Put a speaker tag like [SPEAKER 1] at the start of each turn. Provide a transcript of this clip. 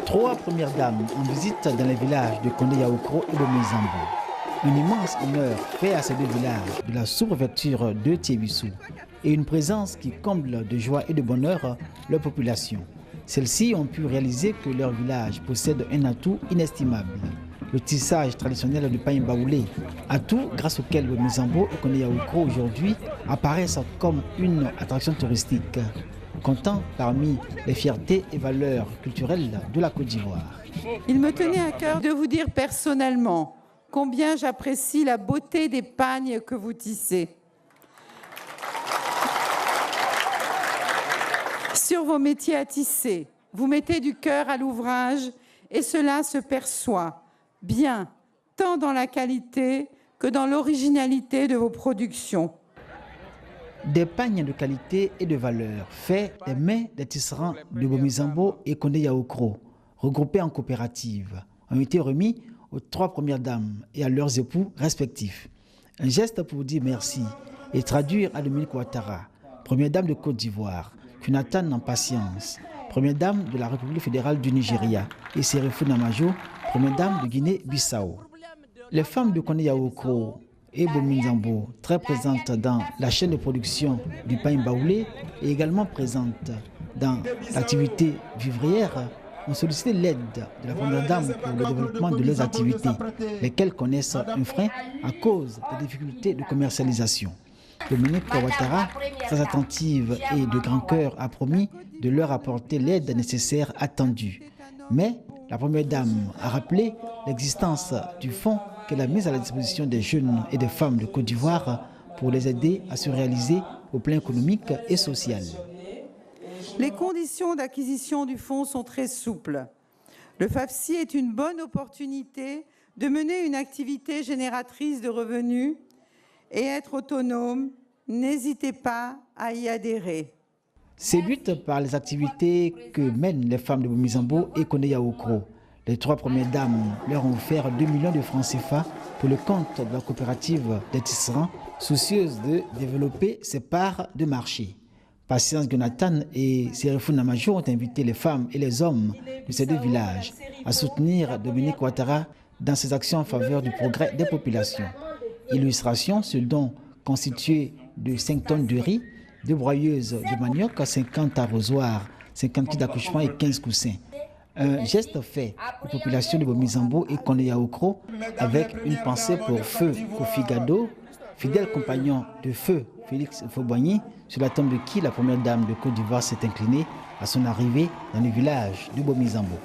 [SPEAKER 1] Trois premières dames en visite dans les villages de Kondé-Yaoukro et de Mizambo. Un immense honneur fait à ces deux villages de la sous-préfecture de Tiébissou et une présence qui comble de joie et de bonheur leur population. Celles-ci ont pu réaliser que leur village possède un atout inestimable, le tissage traditionnel du pain baoulé, atout grâce auquel le Mizambo et Kondé-Yaoukro aujourd'hui apparaissent comme une attraction touristique, comptant parmi les fiertés et valeurs culturelles de la Côte d'Ivoire.
[SPEAKER 2] Il me tenait à cœur de vous dire personnellement combien j'apprécie la beauté des pagnes que vous tissez. Sur vos métiers à tisser, vous mettez du cœur à l'ouvrage et cela se perçoit bien, tant dans la qualité que dans l'originalité de vos productions.
[SPEAKER 1] Des pagnes de qualité et de valeur faits des mains des tisserands de Bomizambo et Kondé-Yaoukro, regroupés en coopératives, ont été remis aux trois premières dames et à leurs époux respectifs. Un geste pour dire merci et traduire à Dominique Ouattara, première dame de Côte d'Ivoire, Jonathan en patience, première dame de la République fédérale du Nigeria, et Sérifou Namajo, première dame de Guinée-Bissau. Les femmes de Kondé-Yaoukro et Bomizambo, très présentes dans la chaîne de production du pain baoulé et également présentes dans l'activité vivrière, ont sollicité l'aide de la première dame pour le développement de leurs activités, lesquelles connaissent un frein à cause des difficultés de commercialisation. Dominique Ouattara, très attentive et de grand cœur, a promis de leur apporter l'aide nécessaire attendue. Mais la première dame a rappelé l'existence du fonds qu'elle a mis à la disposition des jeunes et des femmes de Côte d'Ivoire pour les aider à se réaliser au plan économique et social.
[SPEAKER 2] Les conditions d'acquisition du fonds sont très souples. Le FAFSI est une bonne opportunité de mener une activité génératrice de revenus et être autonome. N'hésitez pas à y adhérer.
[SPEAKER 1] Séduites par les activités que mènent les femmes de Bomizambo et Kondé-Yaoukro, les trois premières dames leur ont offert 2 millions de francs CFA pour le compte de la coopérative des tisserands, soucieuse de développer ses parts de marché. Patience Jonathan et Sérifou Namajo ont invité les femmes et les hommes de ces deux villages à soutenir Dominique Ouattara dans ses actions en faveur du progrès des populations. Illustration, ce don constitué de 5 tonnes de riz, 2 broyeuses de manioc, 50 arrosoirs, 50 kits d'accouchement et 15 coussins. Un geste fait aux populations de Bomizambo et Kondé-Yaoukro avec une pensée pour Feu Kofi Gado, fidèle compagnon de Feu Félix Houphouët-Boigny, sur la tombe de qui la première dame de Côte d'Ivoire s'est inclinée à son arrivée dans le village de Bomizambo.